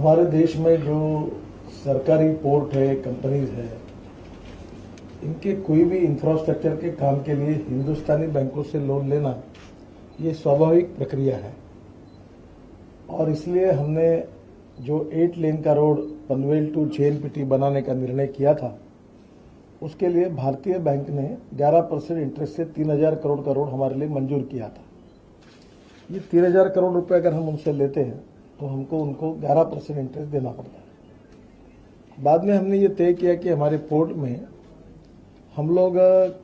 हमारे देश में जो सरकारी पोर्ट है, कंपनीज है, इनके कोई भी इंफ्रास्ट्रक्चर के काम के लिए हिंदुस्तानी बैंकों से लोन लेना ये स्वाभाविक प्रक्रिया है। और इसलिए हमने जो 8 लेन का रोड पनवेल टू JNPT बनाने का निर्णय किया था, उसके लिए भारतीय बैंक ने 11% इंटरेस्ट से 3000 करोड़ का रोड हमारे लिए मंजूर किया था। ये 3000 करोड़ रुपए अगर हम उनसे लेते हैं तो हमको उनको 11% इंटरेस्ट देना पड़ता है। बाद में हमने ये तय किया कि हमारे पोर्ट में हम लोग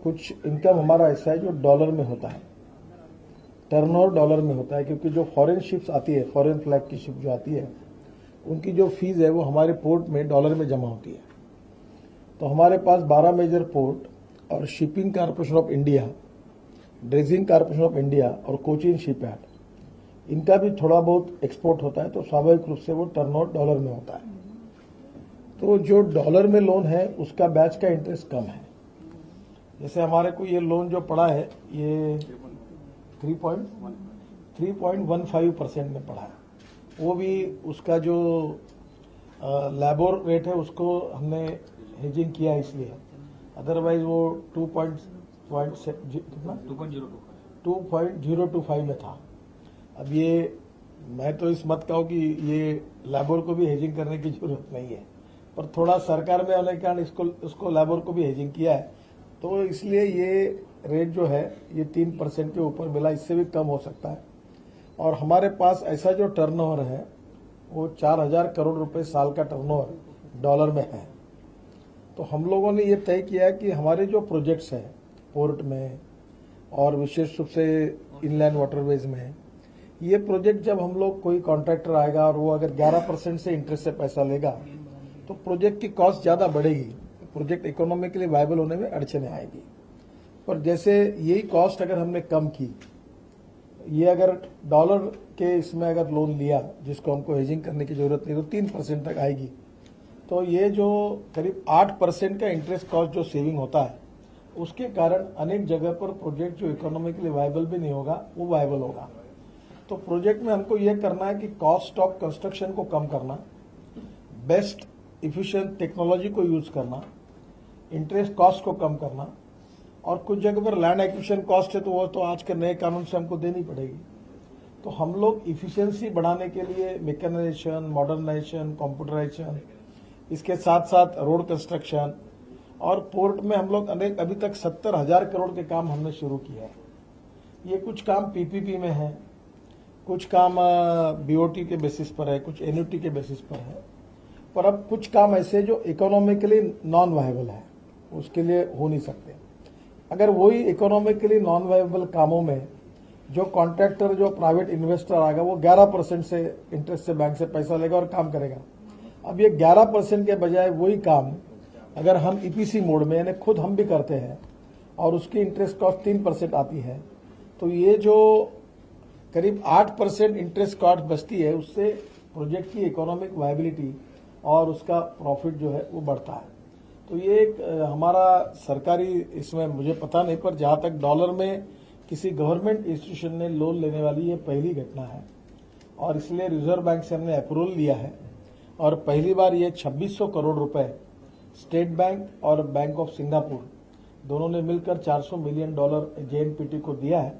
कुछ इनकम हमारा ऐसा है जो डॉलर में होता है, टर्नओवर डॉलर में होता है, क्योंकि जो फॉरेन शिप्स आती है, फॉरेन फ्लैग की शिप जो आती है, उनकी जो फीस है वो हमारे पोर्ट में डॉलर में जमा होती है। तो हमारे पास 12 मेजर पोर्ट और shipping corporation of India, dredging corporation of India और कोचीन शिपयार्ड, इनका भी थोड़ा बहुत एक्सपोर्ट होता है, तो स्वाभाविक रूप से वो टर्नओवर डॉलर में होता है। तो जो डॉलर में लोन है उसका ब्याज का इंटरेस्ट कम है। जैसे हमारे को ये लोन जो पड़ा है ये 3.15% में पड़ा है, वो भी उसका जो लेबर रेट है उसको हमने हेजिंग किया इसलिए, अदरवाइज वो 2.025 में था। अब ये मैं तो इस मत कहूँ कि ये लेबर को भी हेजिंग करने की जरूरत नहीं है, पर थोड़ा सरकार में होने के कारण इसको लेबर को भी हेजिंग किया है, तो इसलिए ये रेट जो है ये 3% के ऊपर मिला, इससे भी कम हो सकता है। और हमारे पास ऐसा जो टर्नओवर है वो 4000 करोड़ रुपए साल का टर्नओवर डॉलर में है। तो हम लोगों ने ये तय किया कि हमारे जो प्रोजेक्ट्स हैं पोर्ट में और विशेष रूप से इनलैंड वाटरवेज में, ये प्रोजेक्ट जब हम लोग कोई कॉन्ट्रैक्टर आएगा और वो अगर 11% से इंटरेस्ट से पैसा लेगा तो प्रोजेक्ट की कॉस्ट ज्यादा बढ़ेगी, प्रोजेक्ट इकोनॉमिकली वायबल होने में अड़चने आएगी। पर जैसे यही कॉस्ट अगर हमने कम की, ये अगर डॉलर के इसमें अगर लोन लिया जिसको हमको हेजिंग करने की जरूरत नहीं, तो 3% तक आएगी। तो ये जो करीब 8% का इंटरेस्ट कॉस्ट जो सेविंग होता है, उसके कारण अनेक जगह पर प्रोजेक्ट जो इकोनॉमिकली वायबल भी नहीं होगा वो वायबल होगा। तो प्रोजेक्ट में हमको ये करना है कि कॉस्ट ऑफ कंस्ट्रक्शन को कम करना, बेस्ट इफिशिएंट टेक्नोलॉजी को यूज करना, इंटरेस्ट कॉस्ट को कम करना, और कुछ जगह पर लैंड एक्विजिशन कॉस्ट है तो वो तो आज के नए कानून से हमको देनी पड़ेगी। तो हम लोग इफिशियंसी बढ़ाने के लिए मैकेनाइजेशन, मॉडर्नाइजेशन, कंप्यूटराइजेशन, इसके साथ साथ रोड कंस्ट्रक्शन, और पोर्ट में हम लोग अभी तक 70,000 करोड़ के काम हमने शुरू किया है। ये कुछ काम PPP में है, कुछ काम BOT के बेसिस पर है, कुछ एन्युटी के बेसिस पर है, पर अब कुछ काम ऐसे जो इकोनॉमिकली नॉन वायबल है, उसके लिए हो नहीं सकते। अगर वही इकोनॉमिकली नॉन वायबल कामों में जो कॉन्ट्रैक्टर, जो प्राइवेट इन्वेस्टर आएगा, वो 11% से इंटरेस्ट से बैंक से पैसा लेगा और काम करेगा। अब ये 11% के बजाय वही काम अगर हम EPC मोड में, यानी खुद हम भी करते हैं, और उसकी इंटरेस्ट कॉस्ट 3% आती है, तो ये जो करीब 8% इंटरेस्ट कॉस्ट बचती है, उससे प्रोजेक्ट की इकोनॉमिक वायबिलिटी और उसका प्रॉफिट जो है वो बढ़ता है। तो ये एक हमारा सरकारी, इसमें मुझे पता नहीं, पर जहां तक डॉलर में किसी गवर्नमेंट इंस्टीट्यूशन ने लोन लेने वाली ये पहली घटना है, और इसलिए रिजर्व बैंक से हमने अप्रूवल लिया है, और पहली बार ये 2600 करोड़ रुपए स्टेट बैंक और बैंक ऑफ सिंगापुर दोनों ने मिलकर $400 मिलियन JNPT को दिया है।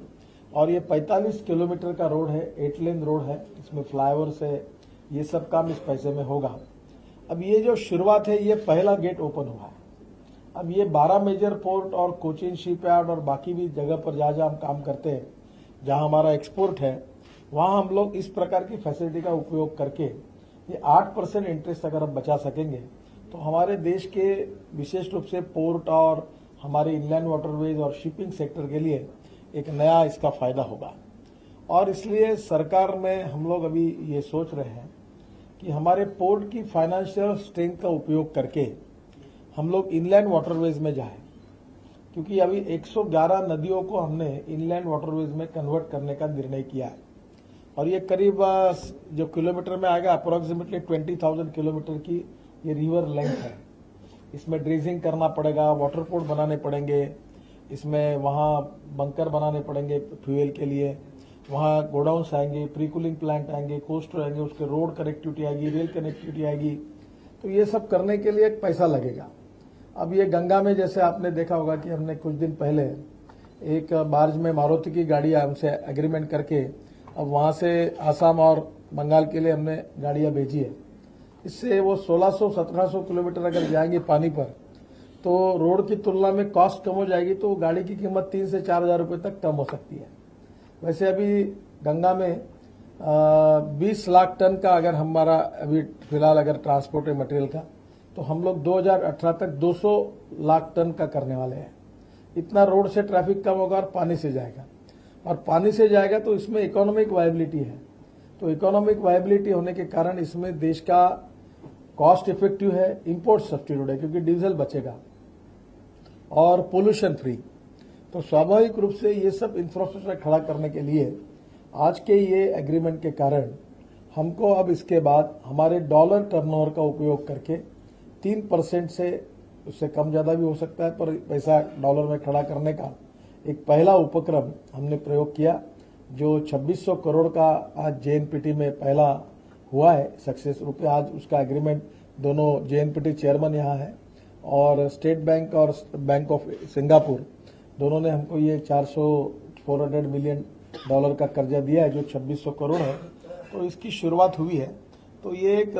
और ये 45 किलोमीटर का रोड है, 8 लेन रोड है, इसमें फ्लाईओवर्स है, ये सब काम इस पैसे में होगा। अब ये जो शुरुआत है, ये पहला गेट ओपन हुआ है। अब ये 12 मेजर पोर्ट और कोचीन शिपयार्ड और बाकी भी जगह पर जहां हम काम करते हैं, जहां हमारा एक्सपोर्ट है, वहां हम लोग इस प्रकार की फैसिलिटी का उपयोग करके ये 8% इंटरेस्ट अगर हम बचा सकेंगे तो हमारे देश के विशेष रूप से पोर्ट और हमारे इनलैंड वाटरवेज और शिपिंग सेक्टर के लिए एक नया इसका फायदा होगा। और इसलिए सरकार में हम लोग अभी ये सोच रहे हैं कि हमारे पोर्ट की फाइनेंशियल स्ट्रेंथ का उपयोग करके हम लोग इनलैंड वाटरवेज में जाएं, क्योंकि अभी 111 नदियों को हमने इनलैंड वाटरवेज में कन्वर्ट करने का निर्णय किया है, और ये करीब जो किलोमीटर में आएगा अप्रोक्सीमेटली 20,000 किलोमीटर की ये रिवर लेंथ है। इसमें ड्रेजिंग करना पड़ेगा, वाटरपोर्ट बनाने पड़ेंगे, इसमें वहां बंकर बनाने पड़ेंगे फ्यूल के लिए, वहाँ गोडाउन्स आएंगे, प्री कूलिंग प्लांट आएंगे, कोस्टर आएंगे, उसके रोड कनेक्टिविटी आएगी, रेल कनेक्टिविटी आएगी। तो ये सब करने के लिए एक पैसा लगेगा। अब ये गंगा में जैसे आपने देखा होगा कि हमने कुछ दिन पहले एक बार्ज में मारुति की गाड़ियां हमसे एग्रीमेंट करके अब वहां से आसाम और बंगाल के लिए हमने गाड़ियां भेजी है। इससे वो 1600-1700 किलोमीटर अगर जाएंगे पानी पर तो रोड की तुलना में कॉस्ट कम हो जाएगी, तो गाड़ी की कीमत 3 से 4 हजार रुपये तक कम हो सकती है। वैसे अभी गंगा में 20 लाख टन का अगर हमारा अभी फिलहाल अगर ट्रांसपोर्ट है मटेरियल का, तो हम लोग 2018 तक 200 लाख टन का करने वाले हैं। इतना रोड से ट्रैफिक कम होगा और पानी से जाएगा, और पानी से जाएगा तो इसमें इकोनॉमिक वायबिलिटी है। तो इकोनॉमिक वायबिलिटी होने के कारण इसमें देश का कॉस्ट इफेक्टिव है, इंपोर्ट सब्स्टिट्यूट है क्योंकि डीजल बचेगा और पोल्यूशन फ्री। तो स्वाभाविक रूप से ये सब इंफ्रास्ट्रक्चर खड़ा करने के लिए आज के ये एग्रीमेंट के कारण हमको अब इसके बाद हमारे डॉलर टर्नओवर का उपयोग करके 3% से उससे कम ज्यादा भी हो सकता है, पर पैसा डॉलर में खड़ा करने का एक पहला उपक्रम हमने प्रयोग किया, जो 2600 करोड़ का आज जेएनपीटी में पहला हुआ है सक्सेस रूप में। आज उसका एग्रीमेंट दोनों जेएनपीटी चेयरमैन यहाँ है और स्टेट बैंक और बैंक ऑफ सिंगापुर दोनों ने हमको ये 400 मिलियन डॉलर का कर्जा दिया है, जो 2600 करोड़ है। तो इसकी शुरुआत हुई है। तो ये एक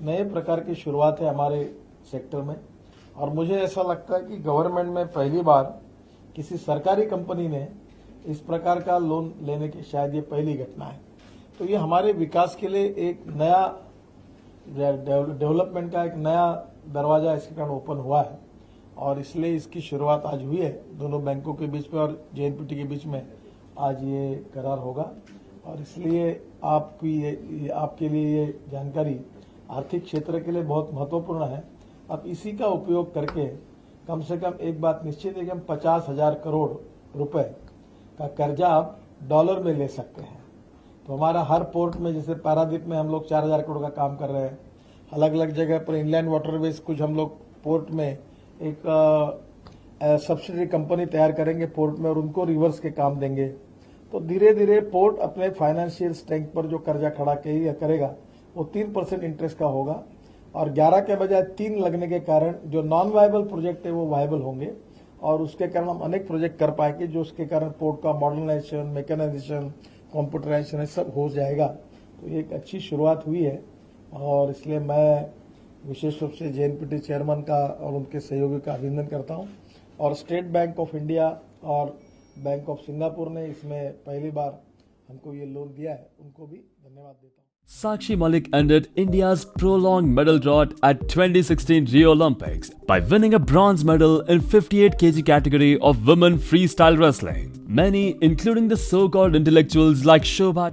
नए प्रकार की शुरुआत है हमारे सेक्टर में, और मुझे ऐसा लगता है कि गवर्नमेंट में पहली बार किसी सरकारी कंपनी ने इस प्रकार का लोन लेने की शायद ये पहली घटना है। तो ये हमारे विकास के लिए एक नया डेवलपमेंट का एक नया दरवाजा इसके कारण ओपन हुआ है, और इसलिए इसकी शुरुआत आज हुई है दोनों बैंकों के बीच में और जेएनपीटी के बीच में आज ये करार होगा। और इसलिए आपके लिए ये जानकारी आर्थिक क्षेत्र के लिए बहुत महत्वपूर्ण है। अब इसी का उपयोग करके कम से कम एक बात निश्चित है कि हम 50,000 करोड़ रुपए का कर्जा आप डॉलर में ले सकते हैं। तो हमारा हर पोर्ट में, जैसे पारादीप में हम लोग 4,000 करोड़ का काम कर रहे हैं, अलग अलग जगह पर इनलैंड वाटरवेज कुछ हम लोग पोर्ट में एक सब्सिडरी कंपनी तैयार करेंगे पोर्ट में और उनको रिवर्स के काम देंगे। तो धीरे धीरे पोर्ट अपने फाइनेंशियल स्ट्रेंथ पर जो कर्जा खड़ा करेगा वो 3% इंटरेस्ट का होगा, और 11 के बजाय 3 लगने के कारण जो नॉन वायबल प्रोजेक्ट है वो वायबल होंगे, और उसके कारण हम अनेक प्रोजेक्ट कर पाएंगे, जो उसके कारण पोर्ट का मॉडर्नाइजेशन, मैकेनाइजेशन, कंप्यूटराइजेशन सब हो जाएगा। तो ये एक अच्छी शुरुआत हुई है, और इसलिए मैं विशेष रूप से जेएनपीटी चेयरमैन का और उनके सहयोगी का अभिनंदन करता हूं, और स्टेट बैंक ऑफ इंडिया और बैंक ऑफ सिंगापुर ने इसमें पहली बार हमको ये लोन दिया है, उनको भी धन्यवाद देता हूं। Sakshi Malik ended India's prolonged medal drought at 2016 Rio Olympics by winning a bronze medal in 58 kg category of women freestyle wrestling. Many, including the so-called intellectuals like Shobha